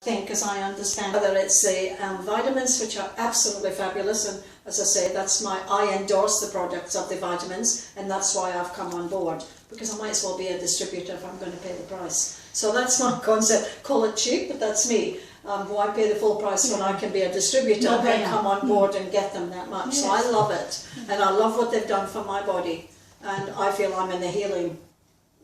think, as I understand, whether it's the vitamins, which are absolutely fabulous, and as I say, I endorse the products of the vitamins, and that's why I've come on board, because I might as well be a distributor if I'm going to pay the price. So that's my concept. Call it cheap, but that's me. Why pay the full price when I can be a distributor and come on board and get them that much? Yes. So I love it, and I love what they've done for my body, and I feel I'm in the healing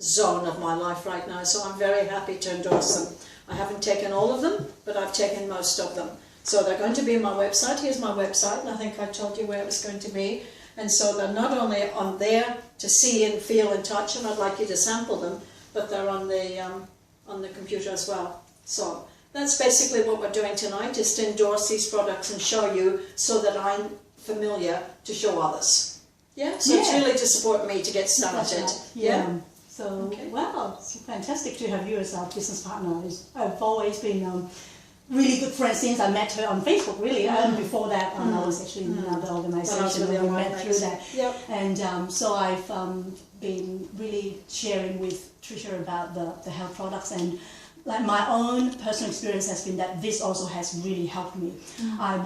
zone of my life right now, so I'm very happy to endorse them. I haven't taken all of them, but I've taken most of them. So they're going to be on my website. Here's my website, and I think I told you where it was going to be. And so they're not only on there to see and feel and touch, and I'd like you to sample them, but they're on the computer as well. So that's basically what we're doing tonight, is to endorse these products and show you, so that I'm familiar to show others. Yeah? So it's really to support me to get started. Right. Yeah. So, wow, it's fantastic to have you as our business partner. I've always been really good friends since I met her on Facebook, really. Before that, I was actually in another organisation, and we met through that. Yep. And so I've been really sharing with Tricia about the health products, and like my own personal experience has been that this also has really helped me. I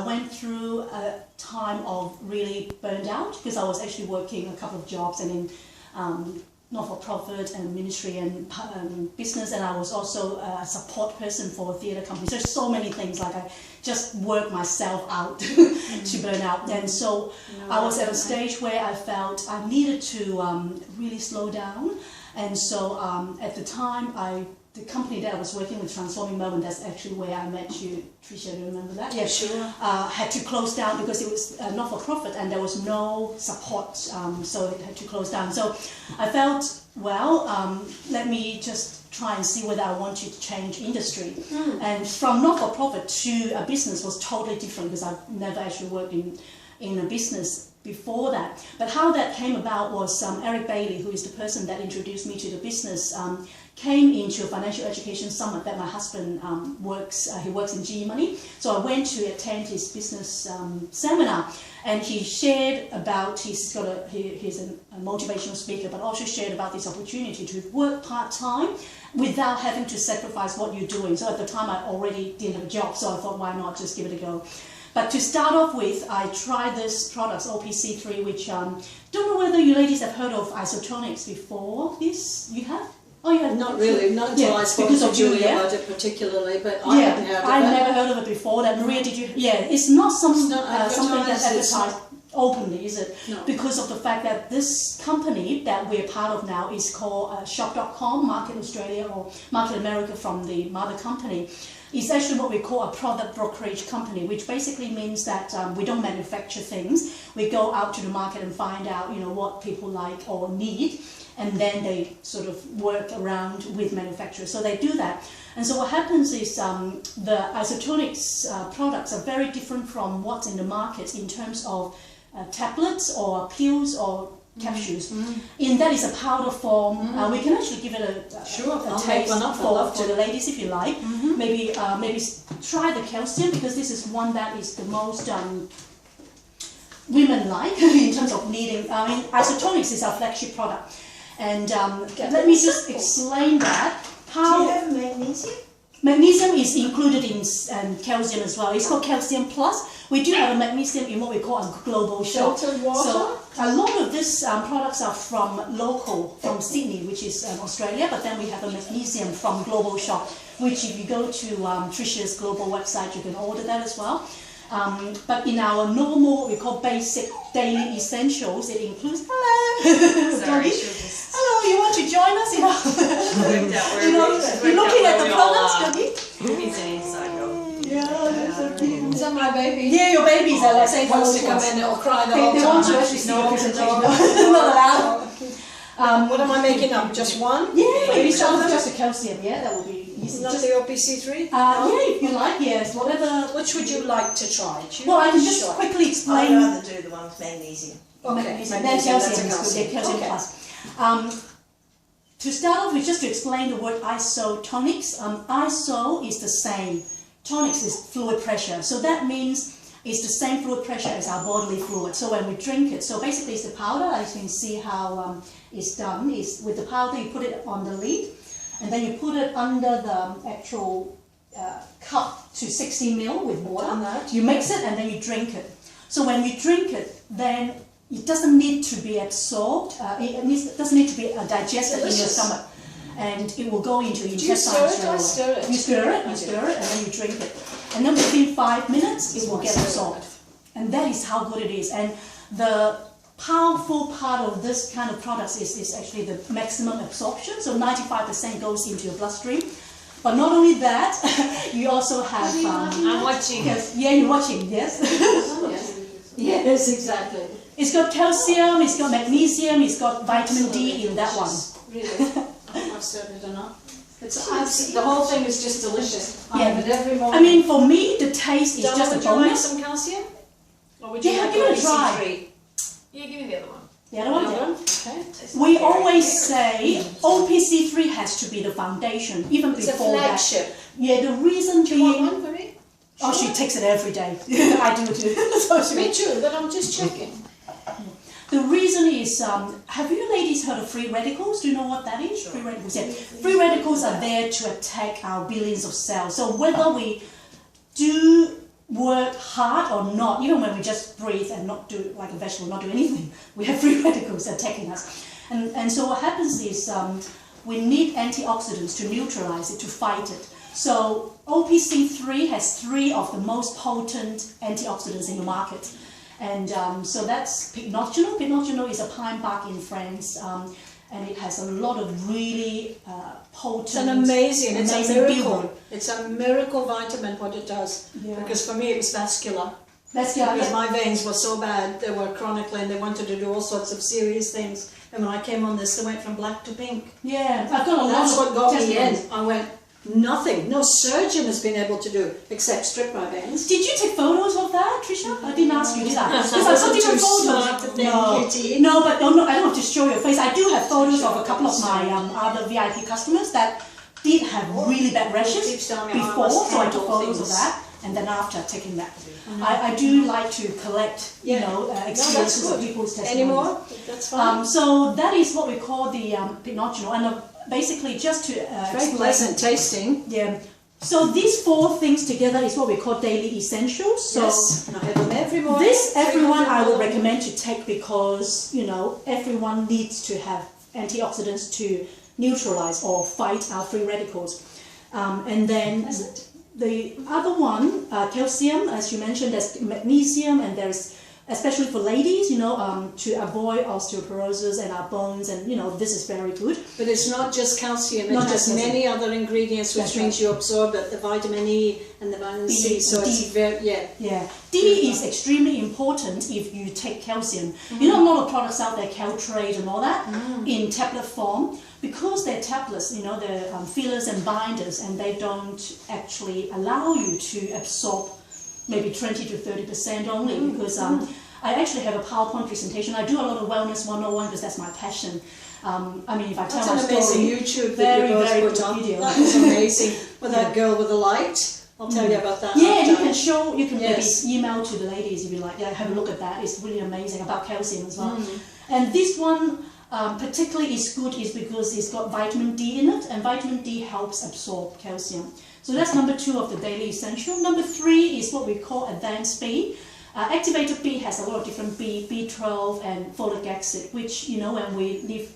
went through a time of really burned out, because I was actually working a couple of jobs, and in not-for-profit and ministry and business, and I was also a support person for theatre companies. There's so many things, like I just worked myself out to burn out. And so I was at a stage where I felt I needed to really slow down. And so at the time, the company that I was working with, Transforming Melbourne, that's actually where I met you, Tricia, do you remember that? Yeah, sure. Had to close down because it was not-for-profit and there was no support, so it had to close down. So I felt, well, let me just try and see whether I want to change industry. And from not-for-profit to a business was totally different, because I've never actually worked in a business before that. But how that came about was Eric Bailey, who is the person that introduced me to the business, came into a financial education summit that my husband works. He works in GE Money. So I went to attend his business seminar, and he shared about, he's a motivational speaker, but also shared about this opportunity to work part-time without having to sacrifice what you're doing. So at the time I already didn't have a job, so I thought, why not just give it a go. But to start off with, I tried this product, OPC3, which don't know whether you ladies have heard of Isotonix before this. You have? Oh, yeah. Not really, not until I spoke to Julie about it particularly, but I hadn't heard of it. I've never heard of it before. That Maria, did you? Yeah, it's not something that's advertised openly, is it? No. Because of the fact that this company that we're part of now is called Shop.com, Market Australia or Market America from the mother company. It's actually what we call a product brokerage company, which basically means that we don't manufacture things. We go out to the market and find out, what people like or need, and then they sort of work around with manufacturers. So they do that. And so what happens is the Isotonix products are very different from what's in the market in terms of tablets or pills or capsules. In that is a powder form. We can actually give it a taste for the ladies if you like. Maybe try the calcium, because this is one that is the most women-like in terms of needing. I mean, Isotonix is our flagship product. And let me just explain that. Do you have magnesium? Magnesium is included in calcium as well. It's called Calcium Plus. We do have a magnesium in what we call a global shot. Filtered water? So a lot of these products are from Sydney, which is Australia, but then we have a magnesium from Global Shop, which if you go to Tricia's global website, you can order that as well. But in our normal, what we call basic daily essentials, it includes, hello, Sorry, hello, you want to join us? You're looking at the products, Dougie? He's an inside girl. Yeah, that's so cute. Is that my baby? Yeah, your babies are like saying hello Wants to come in, it'll cry the whole They time. want to actually see your presentation. Not allowed. What am I making up? Just one? Yeah, maybe some of just a calcium, yeah, that would be easy. Not Just, the OPC3? yeah, if you like, yes, whatever. Which would you like to try? Well, I can just quickly I'd explain. rather do the one with magnesium. Okay, Magnesium. Then calcium is good, yeah, calcium plus. To start off with, just to explain the word Isotonix, iso is the same, tonix is fluid pressure, so that means it's the same fluid pressure as our bodily fluid. So when we drink it, so basically it's the powder, as you can see how it's done, is with the powder you put it on the lid, and then you put it under the actual cup to 60 ml with water. Done that. You mix it and then you drink it. So when you drink it, then it doesn't need to be absorbed. It doesn't need to be digested in your Delicious. stomach, and it will go into your Do you stir intestines. it? I stir it. You stir it, and then you drink it, and then within 5 minutes it will get absorbed, and that is how good it is. And the powerful part of this kind of products is actually the maximum absorption. So 95% goes into your bloodstream. But not only that, you also have. I'm watching. Yes, yeah, you're watching. Yes. Yes. Yes, exactly. It's got calcium, it's got magnesium, it's got vitamin D in that one. Really? I've stirred it enough. The whole thing is just delicious. I Yeah. have it every morning. I mean, for me, the taste is Donna, just a would you like bonus. some calcium? Or would Yeah, you like give it a OPC try. free? Yeah, give me the other one. The other one? Another Yeah. one? Okay. We always say OPC3 has to be the foundation, even It's a before that. flagship. Yeah, the reason Do you want being. one for me? Oh, she takes it every day. I do too. So she- Me too, but I'm just checking. The reason is, have you ladies heard of free radicals? Do you know what that is? Free radicals, yeah. Free radicals are there to attack our billions of cells. So whether we do work hard or not, even when we just breathe and not do, like a vegetable, not do anything, we have free radicals attacking us. And so what happens is we need antioxidants to neutralize it, to fight it. So OPC3 has 3 of the most potent antioxidants in the market. And so that's Pycnogenol. Pycnogenol is a pine bark in France, and it has a lot of really potent. It's an amazing, it's a miracle. billion. It's a miracle vitamin what it does. Yeah. Because for me it was vascular. That's Because my veins were so bad, they were chronically, and they wanted to do all sorts of serious things. And when I came on this, they went from black to pink. yeah. I've got a lot That's of what got me in. testimonies. I went, nothing, no surgeon has been able to do except strip my veins. Did you take photos of that, Trisha? I didn't ask you, did I? Because I wasn't took different too photos. smart to think, No, Kitty. no, but no, I don't have to show your face. I do have photos of a couple of my other VIP customers that did have really bad rashes Keeps telling me how I before, must so I handle took photos of things. that, and then after taking that. I do like to collect, Yeah. experiences No, of that's people's good. testimonies. Any more? That's fine. So that is what we call the Pycnogenol, and basically just to Very explain. pleasant tasting. Yeah. So these 4 things together is what we call daily essentials. So Yes, and I have them every morning. this everyone I would 300 recommend to take because everyone needs to have antioxidants to neutralize or fight our free radicals. And then the other one, calcium, as you mentioned, there's magnesium, and there's especially for ladies, to avoid osteoporosis and our bones, and this is very good. But it's not just calcium, it Not has just calcium. many other ingredients which That's means right. you absorb it, the vitamin E and the vitamin C, D, so it's D. very, yeah. Yeah, D is extremely important if you take calcium. A lot of products out there, Caltrate and all that, in tablet form, because they're tablets, they're fillers and binders, and they don't actually allow you to absorb maybe 20 to 30% only, because I actually have a PowerPoint presentation. I do a lot of wellness 101 because that's my passion. I mean, if I tell That's my an amazing story, YouTube very, video very both put good on. video. That was amazing. With Yeah. that girl with the light. I'll tell you about that Yeah, after. you can Yes. maybe email to the ladies if you like. Yeah, have a look at that. It's really amazing about calcium as well. And this one particularly is good is because it's got vitamin D in it, and vitamin D helps absorb calcium. So that's number 2 of the daily essential. Number 3 is what we call advanced B. Activated B has a lot of different B, B12 and folic acid, which, when we live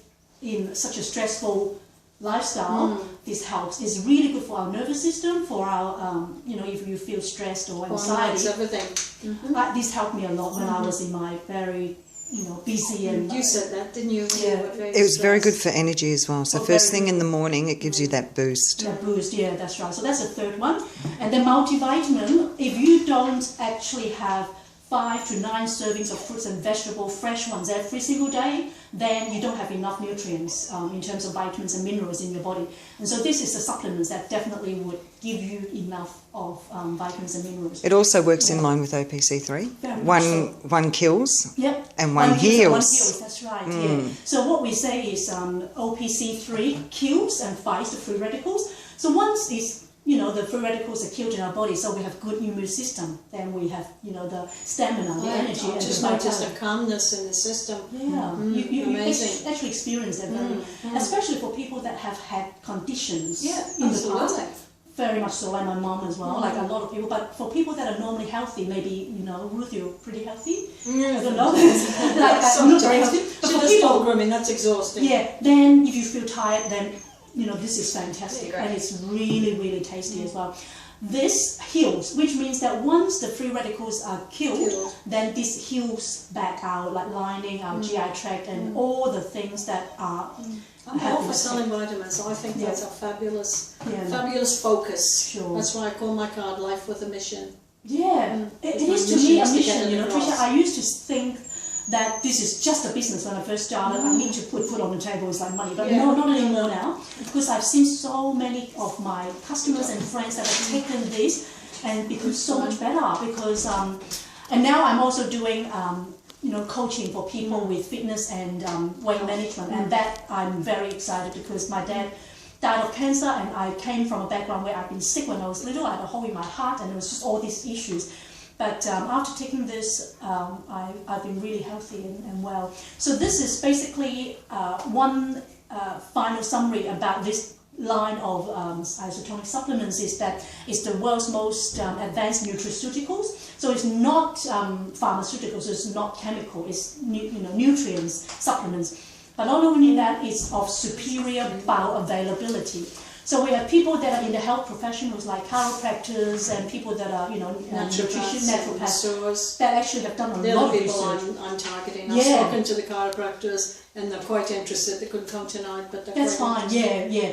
in such a stressful lifestyle, this helps. It's really good for our nervous system, for our, if you feel stressed or Hormones, anxiety. everything. This helped me a lot when I was in my very, busy and... You said that, didn't you? Yeah. You were very It was very good stressed. for energy as well. So Oh, first very thing in the morning, it gives you that boost. That boost, yeah, that's right. So that's the third one. And then multivitamin, if you don't actually have 5 to 9 servings of fruits and vegetables, fresh ones every single day, then you don't have enough nutrients in terms of vitamins and minerals in your body. And so this is a supplement that definitely would give you enough of vitamins and minerals. It also works in line with OPC3. Very much so. One kills Yep. and one kills and one heals. heals, that's right, yeah. So what we say is OPC3 kills and fights the free radicals. So once it's the free radicals are killed in our body, so we have good immune system. Then we have, the stamina, the energy, I and just the noticed vitality. a calmness in the system. Yeah, you amazing. actually experience that very, especially for people that have had conditions in the absolutely. past. very much so, like my mom as well, like a lot of people. But for people that are normally healthy, maybe, Ruth, you're pretty healthy. I don't know. I'm not very healthy. But She for does people, programming, that's exhausting. yeah, then if you feel tired, then this is fantastic, Yeah, great. and it's really, really tasty as well. This heals, which means that once the free radicals are killed, then this heals back our lining, our GI tract, and all the things that are. I'm all for selling vitamins. I think that's a fabulous, fabulous focus. Sure. That's why I call my card "Life with a Mission." Yeah, it My is to me a mission is to get mission. it across. Tricia, I used to think that this is just a business when I first started. I need to put food on the table, it's like money. But no, not anymore now. Because I've seen so many of my customers and friends that have taken this and become so much better. Because and now I'm also doing coaching for people with fitness and weight management, and that I'm very excited because my dad died of cancer, and I came from a background where I've been sick when I was little. I had a hole in my heart, and it was just all these issues. But after taking this, I've been really healthy and well. So this is basically one final summary about this line of isotonic supplements is that it's the world's most advanced nutraceuticals. So it's not pharmaceuticals, it's not chemical, it's nutrients, supplements. But not only that, it's of superior bioavailability. So we have people that are in the health professionals like chiropractors and people that are, naturopaths that actually have done a They're lot the of people research. I'm targeting. I've Yeah. spoken to the chiropractors and they're quite interested. They couldn't come tonight, but they're That's quite fine, interested. yeah.